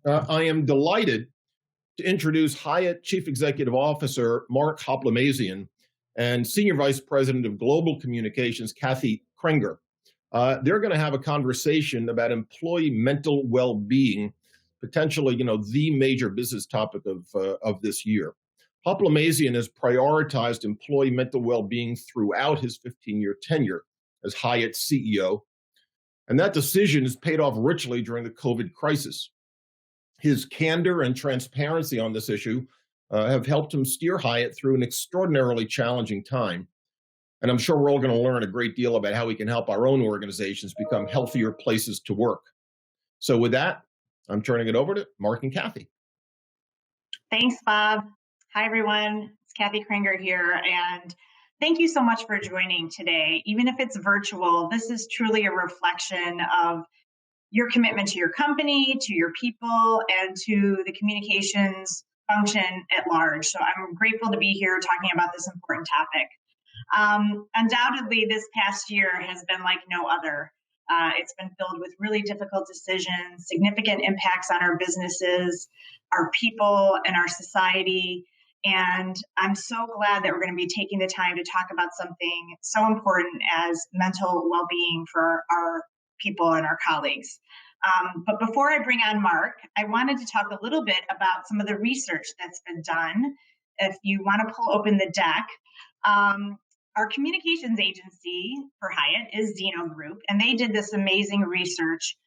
I am delighted to introduce Hyatt Chief Executive Officer Mark Hoplamazian and Senior Vice President of Global Communications, Kathy Krenger. They're going to have a conversation about employee mental well-being, potentially, the major business topic of this year. Hoplamazian has prioritized employee mental well-being throughout his 15-year tenure as Hyatt CEO, and that decision has paid off richly during the COVID crisis. His candor and transparency on this issue have helped him steer Hyatt through an extraordinarily challenging time. And I'm sure we're all going to learn a great deal about how we can help our own organizations become healthier places to work. So with that, I'm turning it over to Mark and Kathy. Thanks, Bob. Hi, everyone. It's Kathy Krenger here. And thank you so much for joining today. Even if it's virtual, this is truly a reflection of your commitment to your company, to your people, and to the communications function at large. So I'm grateful to be here talking about this important topic. Undoubtedly, this past year has been like no other. It's been filled with really difficult decisions, significant impacts on our businesses, our people, and our society. And I'm so glad that we're going to be taking the time to talk about something so important as mental well-being for our people and our colleagues. But before I bring on Mark, I wanted to talk a little bit about some of the research that's been done. If you want to pull open the deck, our communications agency for Hyatt is Zeno Group, and they did this amazing research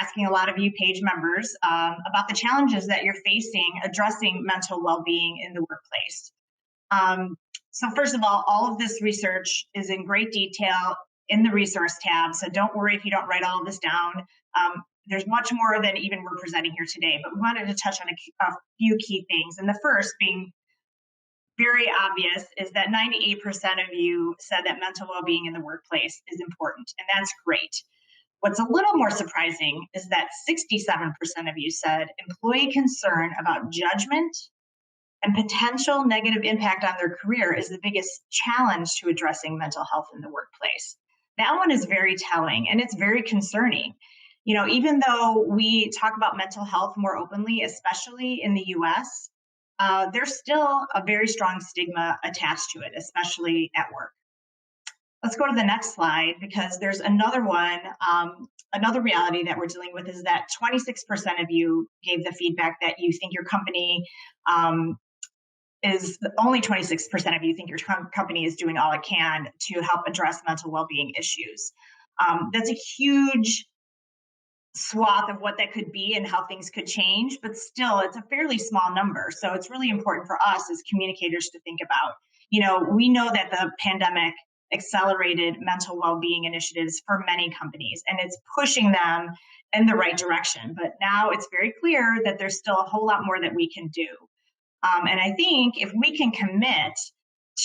asking a lot of you page members about the challenges that you're facing addressing mental well-being in the workplace. So first of all of this research is in great detail in the resource tab, so don't worry if you don't write all of this down. There's much more than even we're presenting here today, but we wanted to touch on a few key things. And the first being very obvious is that 98% of you said that mental well-being in the workplace is important, and that's great. What's a little more surprising is that 67% of you said employee concern about judgment and potential negative impact on their career is the biggest challenge to addressing mental health in the workplace. That one is very telling, and it's very concerning. Even though we talk about mental health more openly, especially in the US, there's still a very strong stigma attached to it, especially at work. Let's go to the next slide, because there's another one. Another reality that we're dealing with is that 26% of you gave the feedback that you think your company only 26% of you think your company is doing all it can to help address mental well-being issues. That's a huge swath of what that could be and how things could change, but still it's a fairly small number. So it's really important for us as communicators to think about. We know that the pandemic accelerated mental well-being initiatives for many companies, and it's pushing them in the right direction. But now it's very clear that there's still a whole lot more that we can do. And I think if we can commit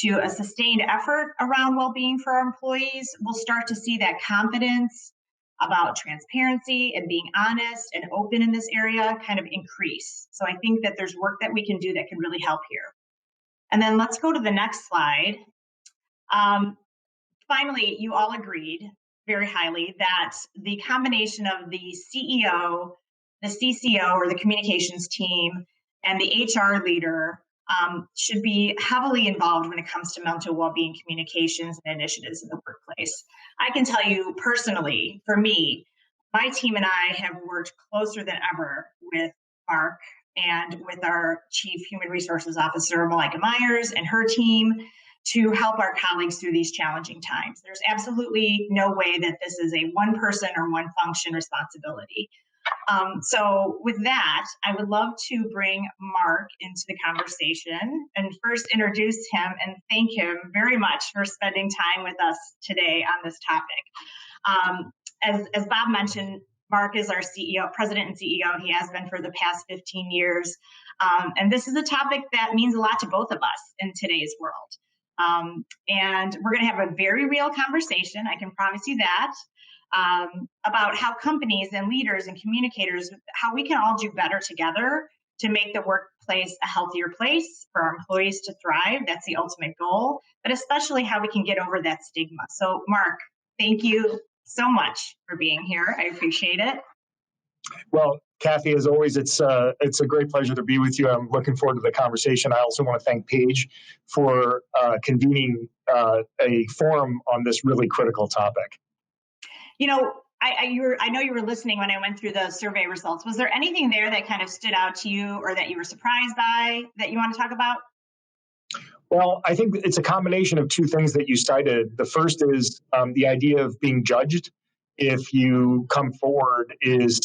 to a sustained effort around well-being for our employees, we'll start to see that confidence about transparency and being honest and open in this area kind of increase. So I think that there's work that we can do that can really help here. And then let's go to the next slide. Finally, you all agreed very highly that the combination of the CEO, the CCO, or the communications team, and the HR leader should be heavily involved when it comes to mental well-being communications and initiatives in the workplace. I can tell you personally, for me, my team and I have worked closer than ever with Mark and with our Chief Human Resources Officer, Malika Myers, and her team to help our colleagues through these challenging times. There's absolutely no way that this is a one person or one function responsibility. So with that, I would love to bring Mark into the conversation and first introduce him and thank him very much for spending time with us today on this topic. As Bob mentioned, Mark is our CEO, President and CEO. He has been for the past 15 years. And this is a topic that means a lot to both of us in today's world. And we're going to have a very real conversation, I can promise you that, about how companies and leaders and communicators, how we can all do better together to make the workplace a healthier place for our employees to thrive. That's the ultimate goal, but especially how we can get over that stigma. So Mark, thank you so much for being here. I appreciate it. Well, Kathy, as always, it's a great pleasure to be with you. I'm looking forward to the conversation. I also want to thank Paige for convening a forum on this really critical topic. You know, I know you were listening when I went through the survey results. Was there anything there that kind of stood out to you or that you were surprised by that you want to talk about? Well, I think it's a combination of two things that you cited. The first is the idea of being judged if you come forward is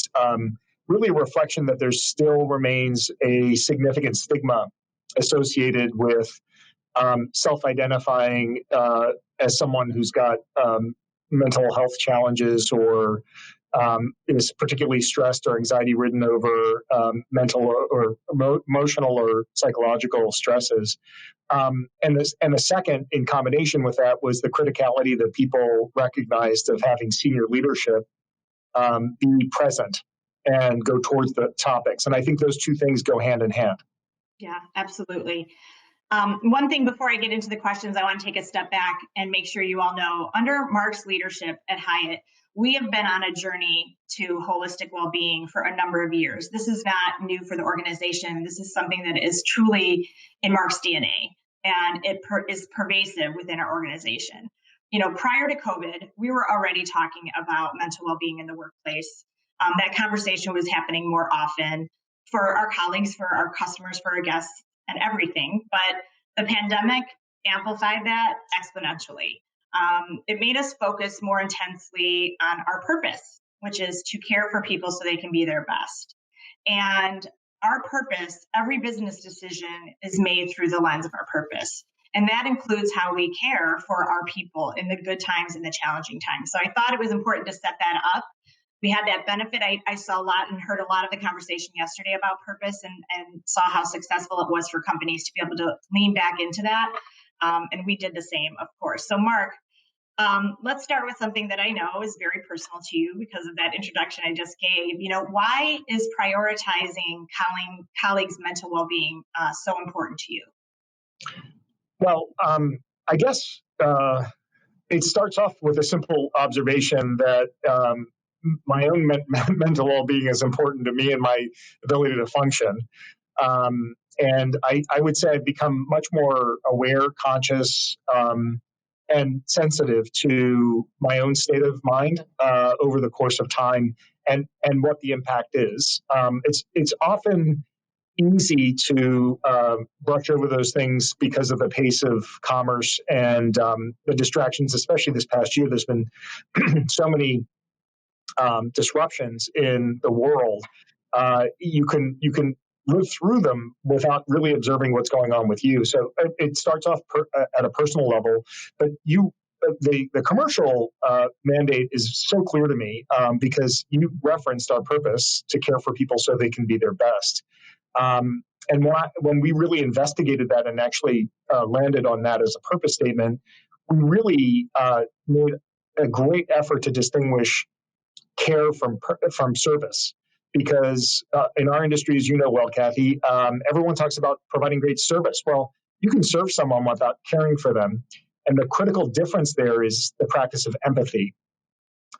really a reflection that there still remains a significant stigma associated with self-identifying as someone who's got mental health challenges or is particularly stressed or anxiety-ridden over mental or emotional or psychological stresses. And the second, in combination with that, was the criticality that people recognized of having senior leadership be present and go towards the topics. And I think those two things go hand in hand. Yeah, absolutely. One thing before I get into the questions, I want to take a step back and make sure you all know, under Mark's leadership at Hyatt, we have been on a journey to holistic well-being for a number of years. This is not new for the organization. This is something that is truly in Mark's DNA, and it is pervasive within our organization. You know, prior to COVID, we were already talking about mental well-being in the workplace. That conversation was happening more often for our colleagues, for our customers, for our guests, and everything. But the pandemic amplified that exponentially. It made us focus more intensely on our purpose, which is to care for people so they can be their best. And our purpose, every business decision is made through the lens of our purpose. And that includes how we care for our people in the good times and the challenging times. So I thought it was important to set that up. We had that benefit. I saw a lot and heard a lot of the conversation yesterday about purpose and saw how successful it was for companies to be able to lean back into that. And we did the same, of course. So Mark, let's start with something that I know is very personal to you because of that introduction I just gave. You know, why is prioritizing colleagues' mental well-being so important to you? Well, I guess it starts off with a simple observation that my own mental well-being is important to me and my ability to function. And I would say I've become much more aware, conscious, and sensitive to my own state of mind over the course of time and what the impact is. It's often easy to brush over those things because of the pace of commerce and the distractions, especially this past year. There's been so many disruptions in the world. You can live through them without really observing what's going on with you. So it starts off at a personal level, but the commercial mandate is so clear to me because you referenced our purpose to care for people so they can be their best. And when we really investigated that and actually landed on that as a purpose statement, we really made a great effort to distinguish care from service. Because in our industry, as you know well, Kathy, everyone talks about providing great service. Well, you can serve someone without caring for them. And the critical difference there is the practice of empathy.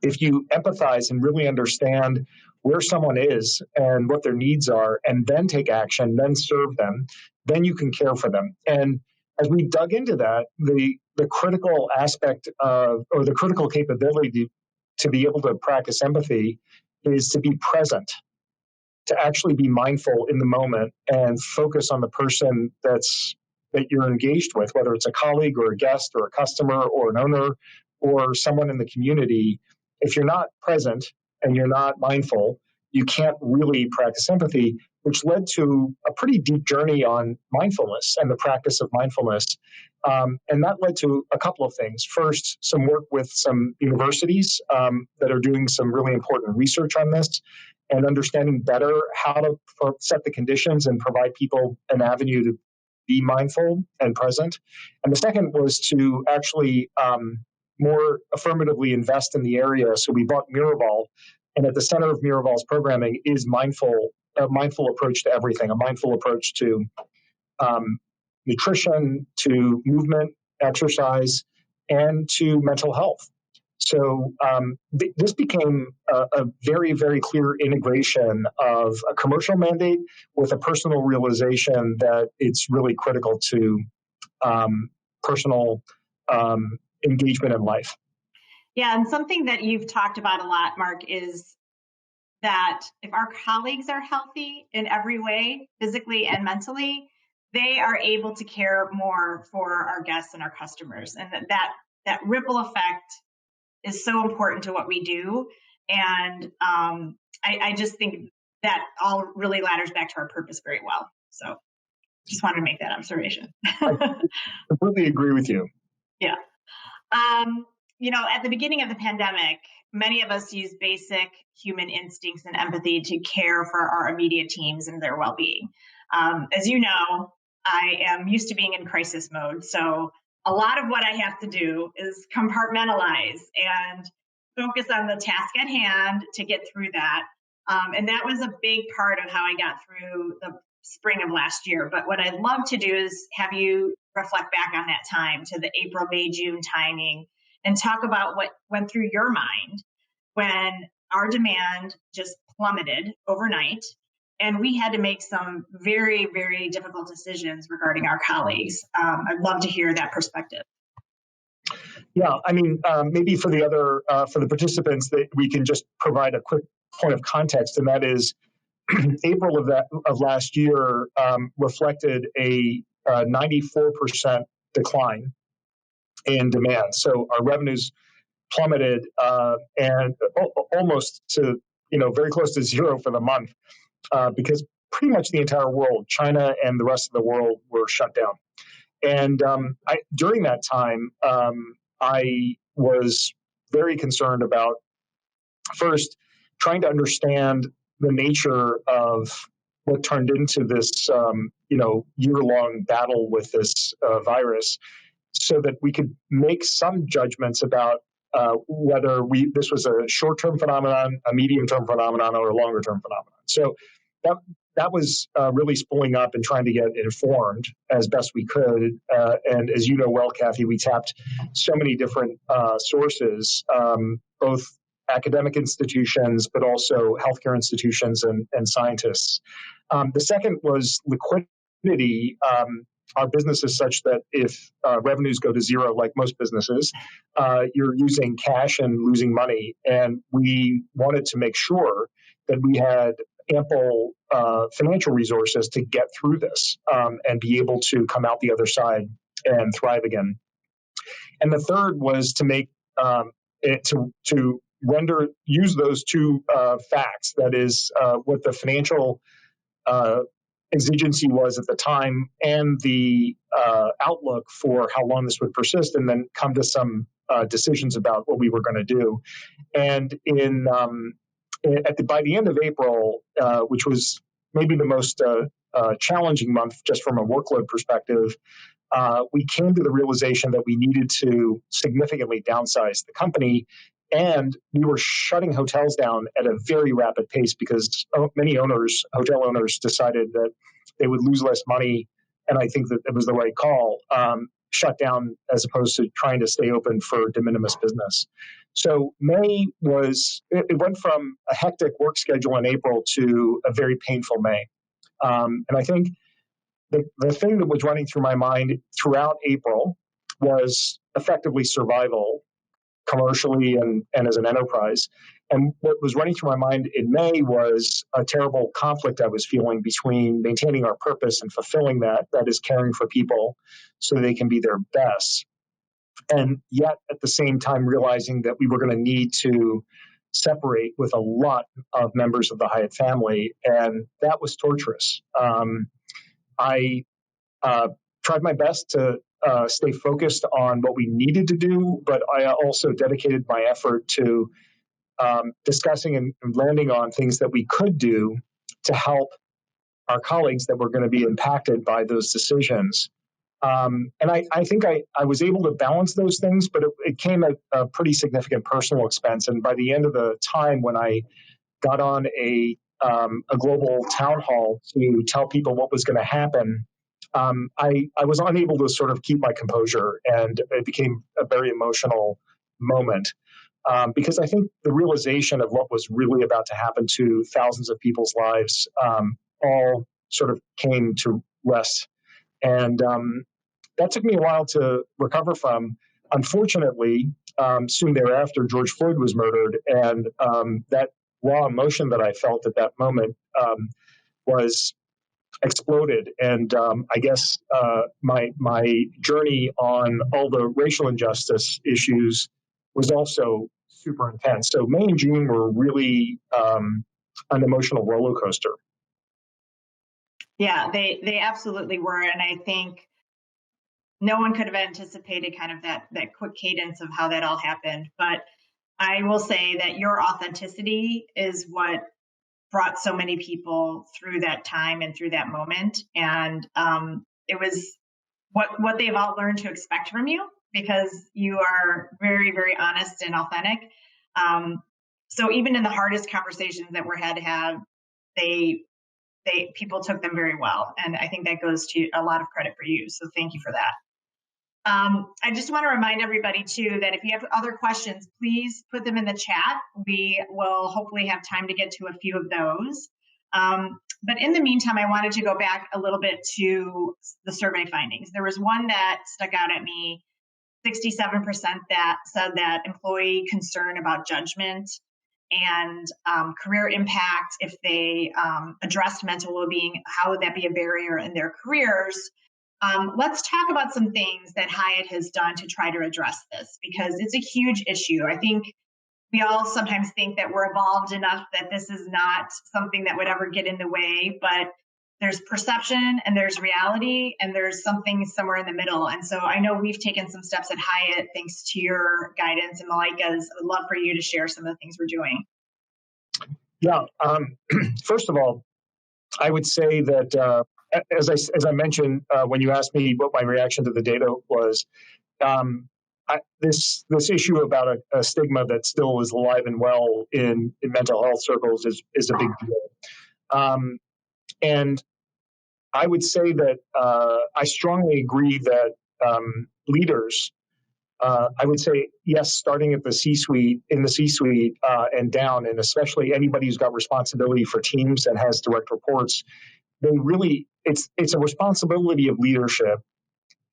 If you empathize and really understand where someone is and what their needs are, and then take action, then serve them, then you can care for them. And as we dug into that, the critical aspect of, or the critical capability to be able to practice empathy is to be present, to actually be mindful in the moment and focus on the person that you're engaged with, whether it's a colleague or a guest or a customer or an owner or someone in the community. If you're not present and you're not mindful, you can't really practice empathy, which led to a pretty deep journey on mindfulness and the practice of mindfulness. And that led to a couple of things. First, some work with some universities that are doing some really important research on this and understanding better how to set the conditions and provide people an avenue to be mindful and present. And the second was to actually more affirmatively invest in the area. So we bought Miraval, and at the center of Miraval's programming is a mindful approach to everything, a mindful approach to nutrition, to movement, exercise, and to mental health. So this became a very, very clear integration of a commercial mandate with a personal realization that it's really critical to personal engagement in life. Yeah, and something that you've talked about a lot, Mark, is that if our colleagues are healthy in every way, physically and mentally, they are able to care more for our guests and our customers. And that ripple effect is so important to what we do. And I just think that all really ladders back to our purpose very well. So just wanted to make that observation. I completely agree with you. Yeah. At the beginning of the pandemic, many of us use basic human instincts and empathy to care for our immediate teams and their well-being. As you know, I am used to being in crisis mode. So a lot of what I have to do is compartmentalize and focus on the task at hand to get through that. And that was a big part of how I got through the spring of last year. But what I'd love to do is have you reflect back on that time to the April, May, June timing and talk about what went through your mind when our demand just plummeted overnight and we had to make some very, very difficult decisions regarding our colleagues. I'd love to hear that perspective. Yeah, I mean, maybe for the participants, that we can just provide a quick point of context, and that is April of last year reflected a 94% decline in demand. So our revenues plummeted and almost to very close to zero for the month because pretty much the entire world, China and the rest of the world, were shut down. And during that time, I was very concerned about first trying to understand the nature of what turned into this year-long battle with this virus, so that we could make some judgments about whether this was a short-term phenomenon, a medium-term phenomenon, or a longer-term phenomenon. So that was really spooling up and trying to get informed as best we could. And as you know well, Kathy, we tapped so many different sources, both academic institutions, but also healthcare institutions and scientists. The second was liquidity. Our business is such that if revenues go to zero, like most businesses, you're using cash and losing money. And we wanted to make sure that we had ample financial resources to get through this and be able to come out the other side and thrive again. And the third was to make use those two facts, that is what the financial exigency was at the time and the outlook for how long this would persist, and then come to some decisions about what we were going to do. And by the end of April, which was maybe the most challenging month just from a workload perspective, we came to the realization that we needed to significantly downsize the company. And we were shutting hotels down at a very rapid pace because many hotel owners, decided that they would lose less money. And I think that it was the right call, shut down as opposed to trying to stay open for de minimis business. So May it went from a hectic work schedule in April to a very painful May. And I think the thing that was running through my mind throughout April was effectively survival, commercially and as an enterprise. And what was running through my mind in May was a terrible conflict I was feeling between maintaining our purpose and fulfilling that is caring for people so they can be their best. And yet at the same time realizing that we were going to need to separate with a lot of members of the Hyatt family. And that was torturous. I tried my best to stay focused on what we needed to do, but I also dedicated my effort to discussing and landing on things that we could do to help our colleagues that were going to be impacted by those decisions. And I think I was able to balance those things, but it came at a pretty significant personal expense. And by the end of the time when I got on a global town hall to tell people what was going to happen, I was unable to sort of keep my composure, and it became a very emotional moment. because I think the realization of what was really about to happen to thousands of people's lives all sort of came to rest. And that took me a while to recover from. Unfortunately, soon thereafter, George Floyd was murdered, and that raw emotion that I felt at that moment was exploded. And I guess my journey on all the racial injustice issues was also super intense. So May and June were really an emotional roller coaster. Yeah, they absolutely were, and I think no one could have anticipated kind of that quick cadence of how that all happened. But I will say that your authenticity is what brought so many people through that time and through that moment. And it was what they've all learned to expect from you, because you are very, very honest and authentic. So even in the hardest conversations that we're had to have, people took them very well. And I think that goes to a lot of credit for you. So thank you for that. I just want to remind everybody too that if you have other questions, please put them in the chat. We will hopefully have time to get to a few of those. But in the meantime, I wanted to go back a little bit to the survey findings. There was one that stuck out at me, 67% that said that employee concern about judgment and career impact, if they addressed mental well-being, how would that be a barrier in their careers? Let's talk about some things that Hyatt has done to try to address this, because it's a huge issue. I think we all sometimes think that we're evolved enough that this is not something that would ever get in the way, but there's perception and there's reality and there's something somewhere in the middle. And so I know we've taken some steps at Hyatt thanks to your guidance, and Malika's. I would love for you to share some of the things we're doing. Yeah. First of all, I would say that as I mentioned when you asked me what my reaction to the data was, this issue about a stigma that still is alive and well in mental health circles is a big deal. And I would say that I strongly agree that leaders, I would say, yes, starting at the C-suite, and down, and especially anybody who's got responsibility for teams and has direct reports, it's a responsibility of leadership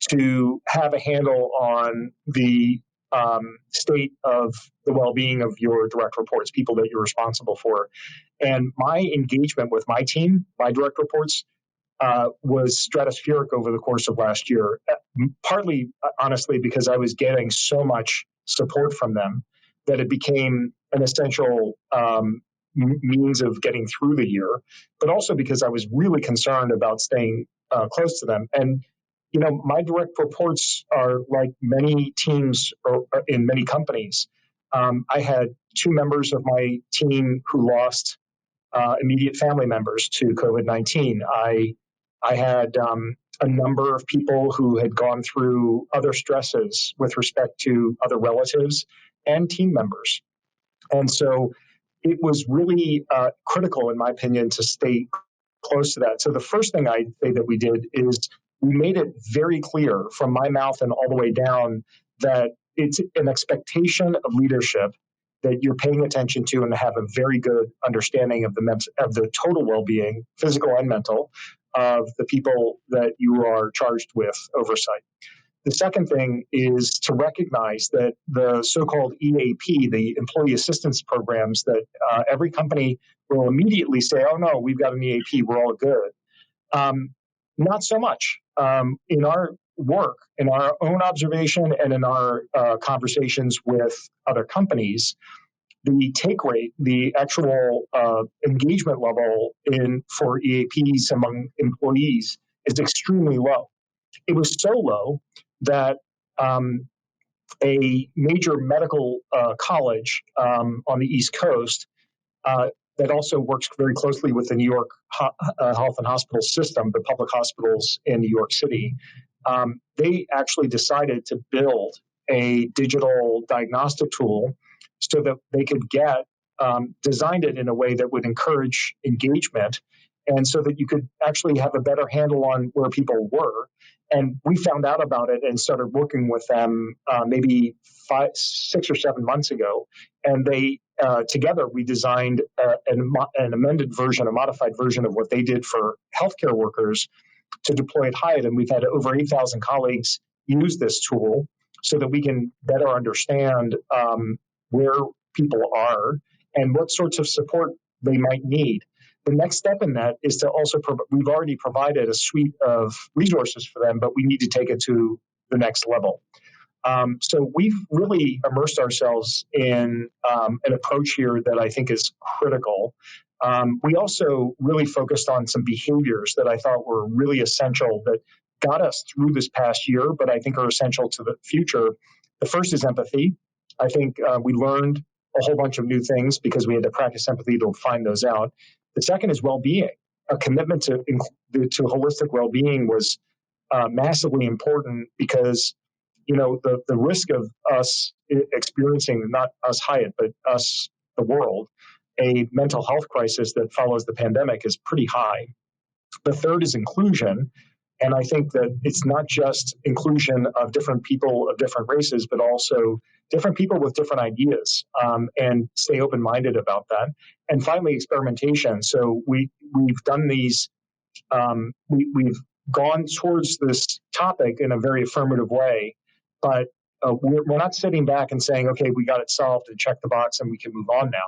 to have a handle on the state of the well-being of your direct reports, people that you're responsible for. And my engagement with my team, my direct reports, was stratospheric over the course of last year, partly, honestly, because I was getting so much support from them that it became an essential means of getting through the year, but also because I was really concerned about staying close to them. And, you know, my direct reports are like many teams or in many companies. I had 2 members of my team who lost immediate family members to COVID-19. I had a number of people who had gone through other stresses with respect to other relatives and team members. And so it was really critical, in my opinion, to stay close to that. So the first thing I'd say that we did is we made it very clear from my mouth and all the way down that it's an expectation of leadership that you're paying attention to and have a very good understanding of the total well-being, physical and mental, of the people that you are charged with oversight. The second thing is to recognize that the so-called EAP, the employee assistance programs that every company will immediately say, oh no, we've got an EAP, we're all good. Not so much. In our work, in our own observation and in our conversations with other companies, the take rate, the actual engagement level for EAPs among employees is extremely low. It was so low that a major medical college on the East Coast that also works very closely with the New York Health and Hospital System, the public hospitals in New York City, they actually decided to build a digital diagnostic tool so that they could designed it in a way that would encourage engagement and so that you could actually have a better handle on where people were. And we found out about it and started working with them maybe 6 or 7 months ago. And they together we designed an amended version, a modified version of what they did for healthcare workers to deploy at Hyatt. And we've had over 8,000 colleagues use this tool so that we can better understand where people are and what sorts of support they might need. The next step in that is to also, we've already provided a suite of resources for them, but we need to take it to the next level. So we've really immersed ourselves in an approach here that I think is critical. We also really focused on some behaviors that I thought were really essential that got us through this past year, but I think are essential to the future. The first is empathy. I think we learned a whole bunch of new things because we had to practice empathy to find those out. The second is well-being. A commitment to holistic well-being was massively important because, the risk of us experiencing, not us Hyatt, but us, the world, a mental health crisis that follows the pandemic is pretty high. The third is inclusion. And I think that it's not just inclusion of different people of different races, but also different people with different ideas, and stay open-minded about that. And finally, experimentation. So we've done these, we've gone towards this topic in a very affirmative way, but we're not sitting back and saying, okay, we got it solved and check the box and we can move on now.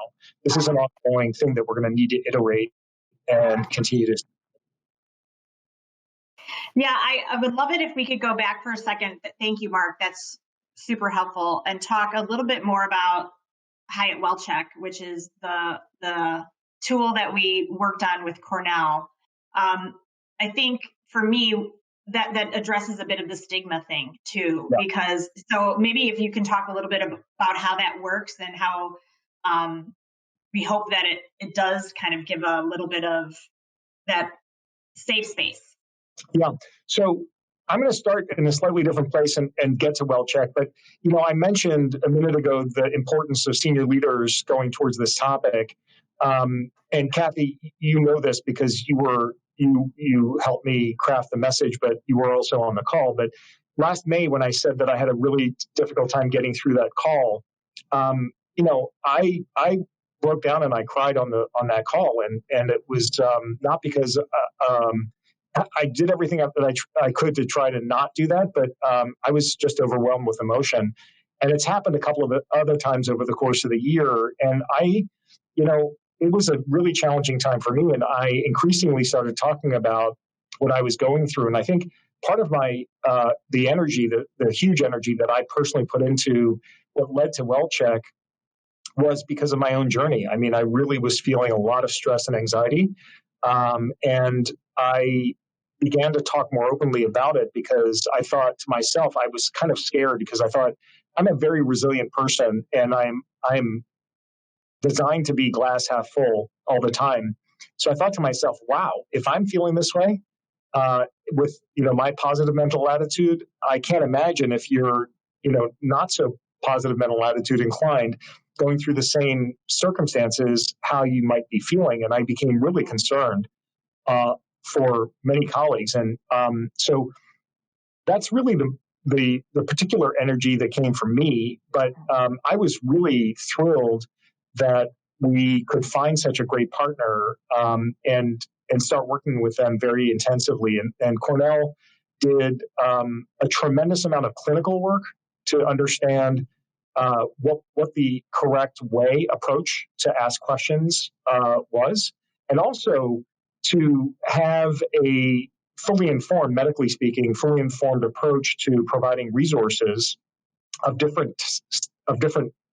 This is an ongoing thing that we're going to need to iterate and continue to. Yeah, I would love it if we could go back for a second. Thank you, Mark. That's super helpful. And talk a little bit more about Hyatt WellCheck, which is the tool that we worked on with Cornell. I think for me, that addresses a bit of the stigma thing too, yeah. Because so maybe if you can talk a little bit about how that works and how we hope that it does kind of give a little bit of that safe space. Yeah. So I'm going to start in a slightly different place and get to WellCheck. But, I mentioned a minute ago the importance of senior leaders going towards this topic. And Kathy, you know this because you helped me craft the message, but you were also on the call. But last May, when I said that I had a really difficult time getting through that call, I broke down and I cried on that call. And it was not because I did everything that I could to try to not do that, but I was just overwhelmed with emotion. And it's happened a couple of other times over the course of the year. And it was a really challenging time for me. And I increasingly started talking about what I was going through. And I think part of my, the energy, the huge energy that I personally put into what led to WellCheck was because of my own journey. I mean, I really was feeling a lot of stress and anxiety. And I began to talk more openly about it because I thought to myself, I was kind of scared because I thought I'm a very resilient person and I'm designed to be glass half full all the time. So I thought to myself, wow, if I'm feeling this way with, my positive mental attitude, I can't imagine if you're, not so positive mental attitude inclined going through the same circumstances, how you might be feeling. And I became really concerned for many colleagues. And so that's really the particular energy that came from me. But I was really thrilled that we could find such a great partner and start working with them very intensively. And Cornell did a tremendous amount of clinical work to understand what the correct approach to ask questions was, and also to have a medically speaking, fully informed approach to providing resources of different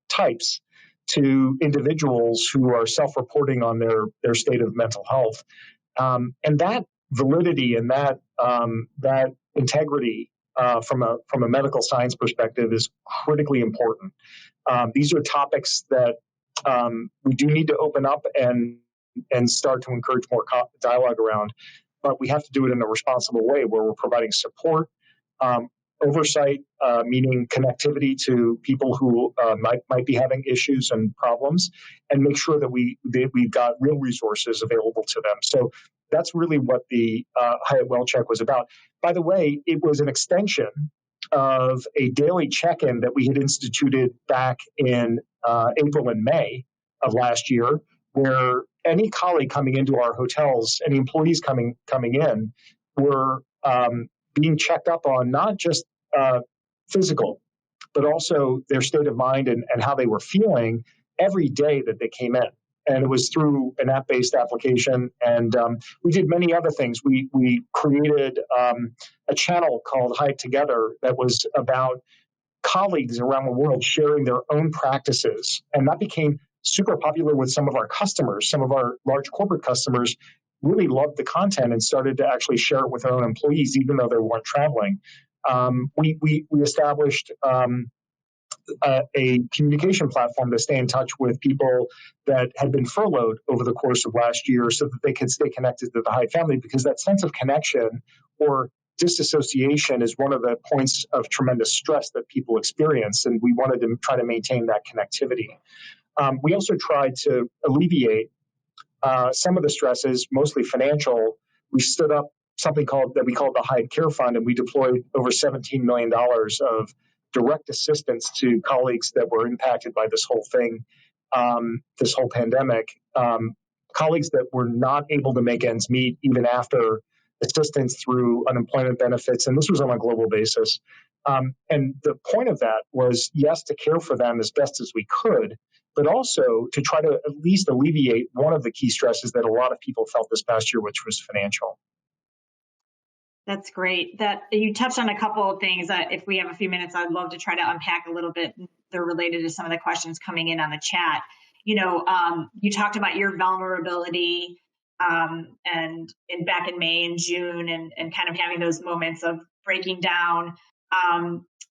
types to individuals who are self-reporting on their state of mental health. And that validity and that integrity from a medical science perspective is critically important. These are topics that we do need to open up and start to encourage more dialogue around, but we have to do it in a responsible way where we're providing support, oversight, meaning connectivity to people who might be having issues and problems, and make sure that we've got real resources available to them. So that's really what the Hyatt Well Check was about. By the way, it was an extension of a daily check-in that we had instituted back in April and May of last year, where any colleague coming into our hotels, any employees coming in, were being checked up on not just physical, but also their state of mind and how they were feeling every day that they came in. And it was through an app-based application. And we did many other things. We created a channel called Hyatt Together that was about colleagues around the world sharing their own practices. And that became super popular with some of our customers. Some of our large corporate customers really loved the content and started to actually share it with their own employees, even though they weren't traveling. We established a communication platform to stay in touch with people that had been furloughed over the course of last year so that they could stay connected to the Hyatt family, because that sense of connection or disassociation is one of the points of tremendous stress that people experience, and we wanted to try to maintain that connectivity. We also tried to alleviate some of the stresses, mostly financial. We stood up something that we called the Hyatt Care Fund, and we deployed over $17 million of direct assistance to colleagues that were impacted by this whole thing, this whole pandemic. Colleagues that were not able to make ends meet even after assistance through unemployment benefits, and this was on a global basis. And the point of that was, yes, to care for them as best as we could, but also to try to at least alleviate one of the key stresses that a lot of people felt this past year, which was financial. That's great. That you touched on a couple of things. If we have a few minutes, I'd love to try to unpack a little bit. They're related to some of the questions coming in on the chat. You talked about your vulnerability and back in May and June and kind of having those moments of breaking down.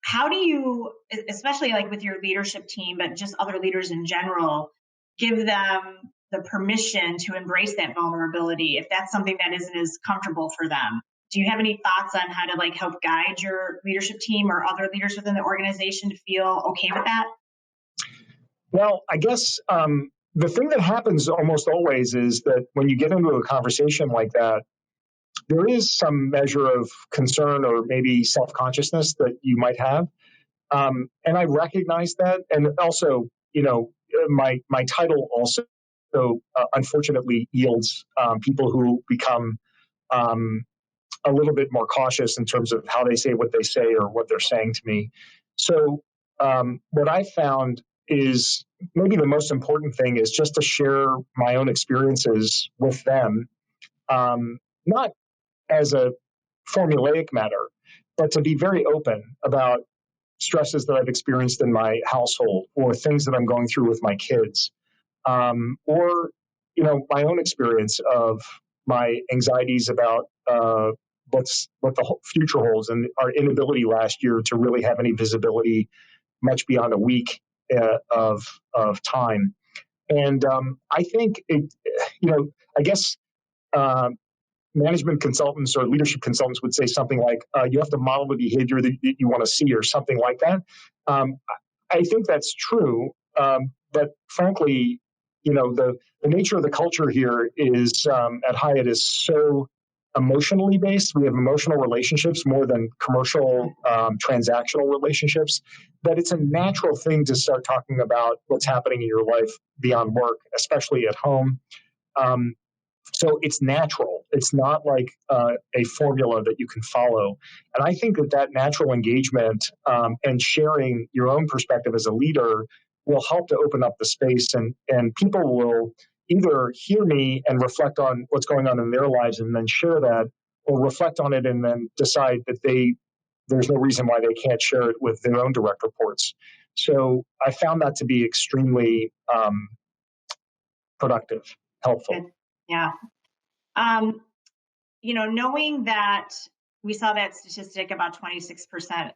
How do you, especially like with your leadership team, but just other leaders in general, give them the permission to embrace that vulnerability if that's something that isn't as comfortable for them? Do you have any thoughts on how to help guide your leadership team or other leaders within the organization to feel okay with that? Well, I guess the thing that happens almost always is that when you get into a conversation like that, there is some measure of concern or maybe self-consciousness that you might have. And I recognize that. And also, my title also unfortunately yields people who become a little bit more cautious in terms of how they say what they say or what they're saying to me. So what I found is maybe the most important thing is just to share my own experiences with them, not as a formulaic matter, but to be very open about stresses that I've experienced in my household or things that I'm going through with my kids, or my own experience of my anxieties about what the future holds and our inability last year to really have any visibility much beyond a week of time. And I think I guess management consultants or leadership consultants would say something like, you have to model the behavior that you want to see or something like that. I think that's true. But frankly, the nature of the culture here is at Hyatt is so emotionally based. We have emotional relationships more than commercial transactional relationships, that it's a natural thing to start talking about what's happening in your life beyond work, especially at home. So it's natural. It's not like a formula that you can follow. And I think that natural engagement and sharing your own perspective as a leader will help to open up the space, and people will either hear me and reflect on what's going on in their lives and then share that, or reflect on it and then decide that there's no reason why they can't share it with their own direct reports. So I found that to be extremely productive, helpful. Yeah. Knowing that we saw that statistic about 26%, that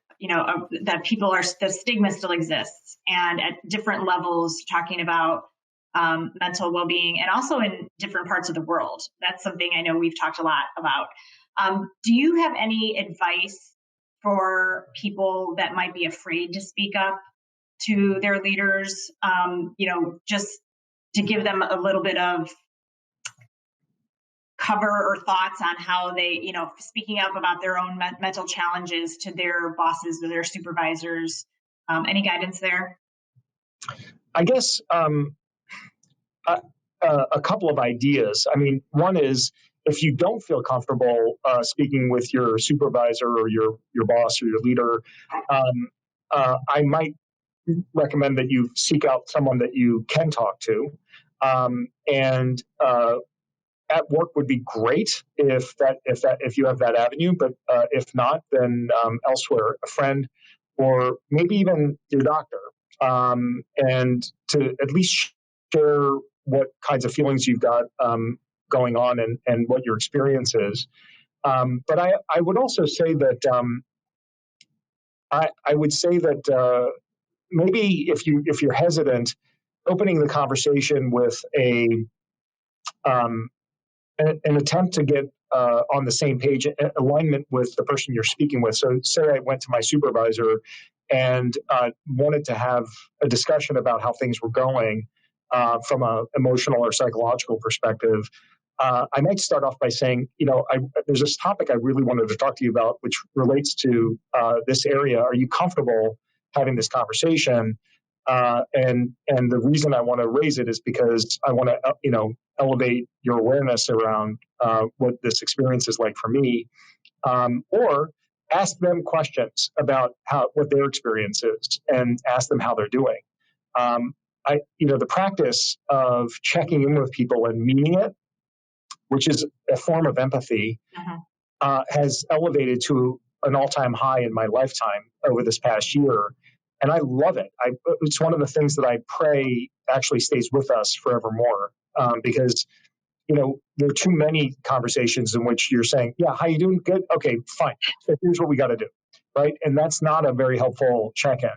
the stigma still exists, and at different levels talking about mental well-being, and also in different parts of the world. That's something I know we've talked a lot about. Do you have any advice for people that might be afraid to speak up to their leaders, just to give them a little bit of cover or thoughts on how they, speaking up about their own mental challenges to their bosses or their supervisors? Any guidance there? I guess a couple of ideas. I mean, one is if you don't feel comfortable speaking with your supervisor or your boss or your leader, I might recommend that you seek out someone that you can talk to. And at work would be great if you have that avenue, but if not, then elsewhere, a friend or maybe even your doctor, and to at least share what kinds of feelings you've got going on and what your experience is. But I would also say that I would say that maybe if you're hesitant, opening the conversation with an attempt to get on the same page, alignment with the person you're speaking with. So say I went to my supervisor and wanted to have a discussion about how things were going from an emotional or psychological perspective. I might start off by saying, there's this topic I really wanted to talk to you about, which relates to this area. Are you comfortable having this conversation? And the reason I want to raise it is because I want to, elevate your awareness around what this experience is like for me, or ask them questions about what their experience is, and ask them how they're doing. The practice of checking in with people and meaning it, which is a form of empathy, has elevated to an all-time high in my lifetime over this past year. And I love it. It's one of the things that I pray actually stays with us forevermore, because, there are too many conversations in which you're saying, yeah, how you doing? Good. Okay, fine. So here's what we got to do, right? And that's not a very helpful check-in.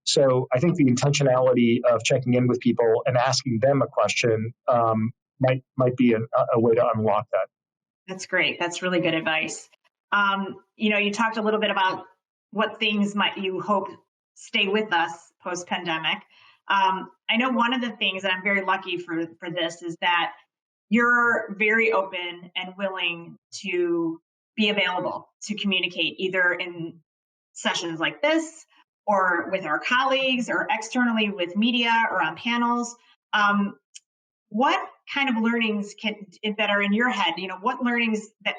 So I think the intentionality of checking in with people and asking them a question might be a way to unlock that. That's great. That's really good advice. You talked a little bit about what things might you hope stay with us post-pandemic. I know one of the things, and I'm very lucky for this, is that you're very open and willing to be available to communicate either in sessions like this or with our colleagues or externally with media or on panels. What kind of learnings that are in your head, what learnings that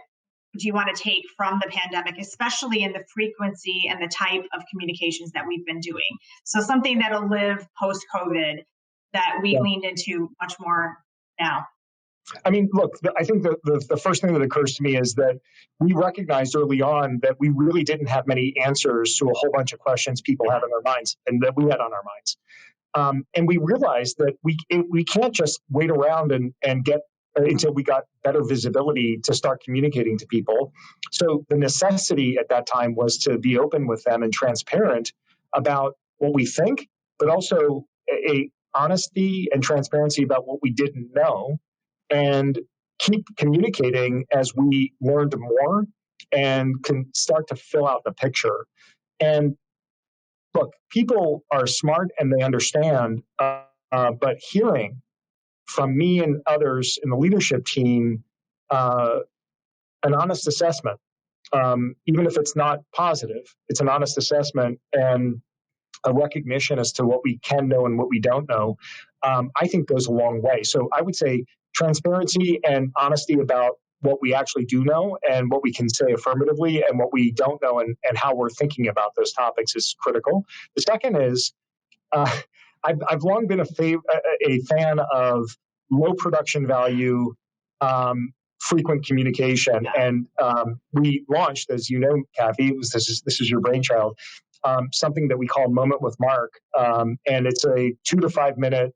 do you want to take from the pandemic, especially in the frequency and the type of communications that we've been doing? So something that'll live post-COVID that we leaned into much more now. I mean, look, I think the first thing that occurs to me is that we recognized early on that we really didn't have many answers to a whole bunch of questions people have in their minds and that we had on our minds. And we realized that we can't just wait around and get until we got better visibility to start communicating to people. So the necessity at that time was to be open with them and transparent about what we think, but also a honesty and transparency about what we didn't know, and keep communicating as we learned more and can start to fill out the picture. And look, people are smart and they understand, but hearing from me and others in the leadership team an honest assessment, even if it's not positive, it's an honest assessment and a recognition as to what we can know and what we don't know, I think goes a long way. So I would say transparency and honesty about what we actually do know and what we can say affirmatively and what we don't know and how we're thinking about those topics is critical. The second is I've long been a fan of low production value, frequent communication. And we launched, as you know, Kathy, this is your brainchild, something that we call Moment with Mark. And it's a 2 to 5 minute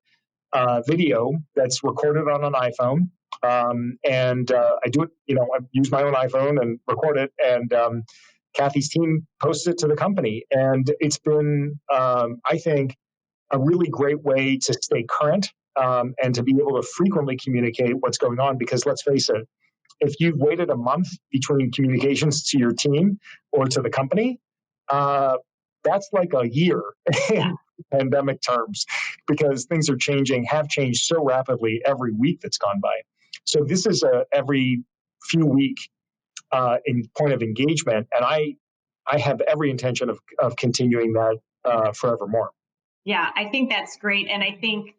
video that's recorded on an iPhone. And I do it, I use my own iPhone and record it. And Kathy's team posts it to the company. And it's been, I think, a really great way to stay current and to be able to frequently communicate what's going on. Because let's face it, if you've waited a month between communications to your team or to the company, that's like a year in pandemic terms, because things have changed so rapidly every week that's gone by. So this is every few week in point of engagement, and I have every intention of continuing that forevermore. Yeah, I think that's great. And I think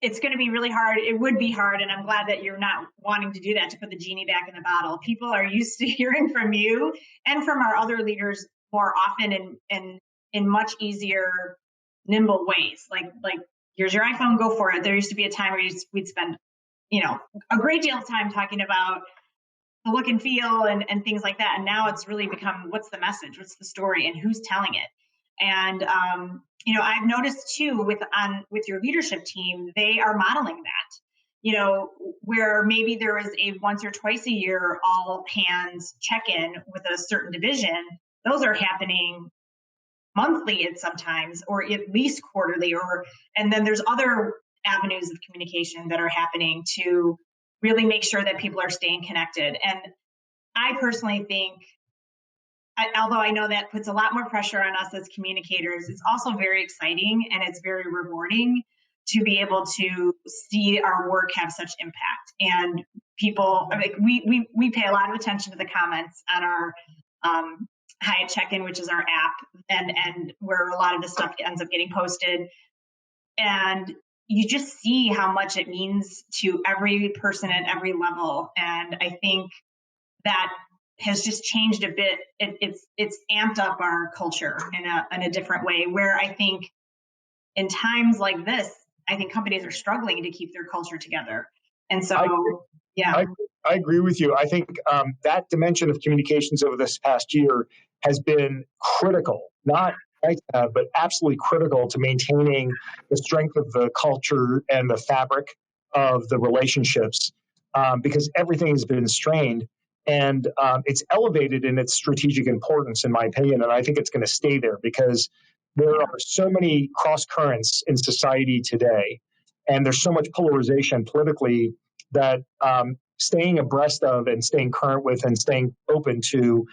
it's going to be really hard. It would be hard. And I'm glad that you're not wanting to do that, to put the genie back in the bottle. People are used to hearing from you and from our other leaders more often and in much easier, nimble ways. Like, here's your iPhone, go for it. There used to be a time where we'd spend, a great deal of time talking about the look and feel and things like that. And now it's really become, what's the message? What's the story? And who's telling it? And, I've noticed too with your leadership team, they are modeling that, where maybe there is a once or twice a year all hands check-in with a certain division. Those are happening monthly at sometimes, or at least quarterly, and then there's other avenues of communication that are happening to really make sure that people are staying connected. And I personally think, although I know that puts a lot more pressure on us as communicators, it's also very exciting and it's very rewarding to be able to see our work have such impact. And people, we pay a lot of attention to the comments on our Hyatt check-in, which is our app, and where a lot of the stuff ends up getting posted. And you just see how much it means to every person at every level. And I think that has just changed a bit. It's amped up our culture in a different way, where I think in times like this, I think companies are struggling to keep their culture together. And so, I agree with you. I think that dimension of communications over this past year has been critical, not nice to have, but absolutely critical to maintaining the strength of the culture and the fabric of the relationships, because everything has been strained. And it's elevated in its strategic importance, in my opinion, and I think it's going to stay there because there are so many cross currents in society today, and there's so much polarization politically that staying abreast of and staying current with and staying open to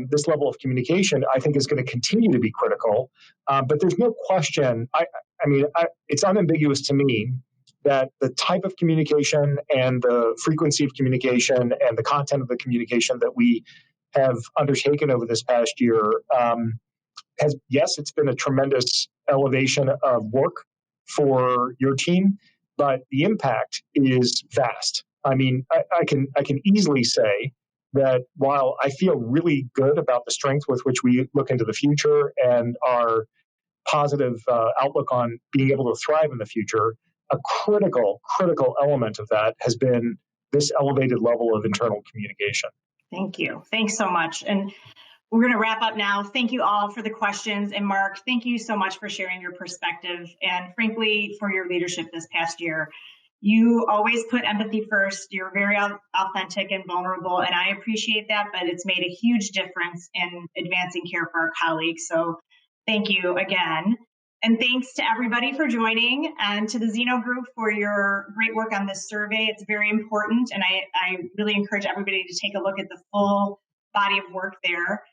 this level of communication, I think, is going to continue to be critical. But there's no question. It's unambiguous to me that the type of communication and the frequency of communication and the content of the communication that we have undertaken over this past year it's been a tremendous elevation of work for your team, but the impact is vast. I mean, I can easily say that while I feel really good about the strength with which we look into the future and our positive outlook on being able to thrive in the future, a critical element of that has been this elevated level of internal communication. Thank you. Thanks so much. And we're going to wrap up now. Thank you all for the questions. And Mark, thank you so much for sharing your perspective and frankly, for your leadership this past year. You always put empathy first. You're very authentic and vulnerable, and I appreciate that, but it's made a huge difference in advancing care for our colleagues. So thank you again. And thanks to everybody for joining, and to the Zeno Group for your great work on this survey. It's very important, and I really encourage everybody to take a look at the full body of work there.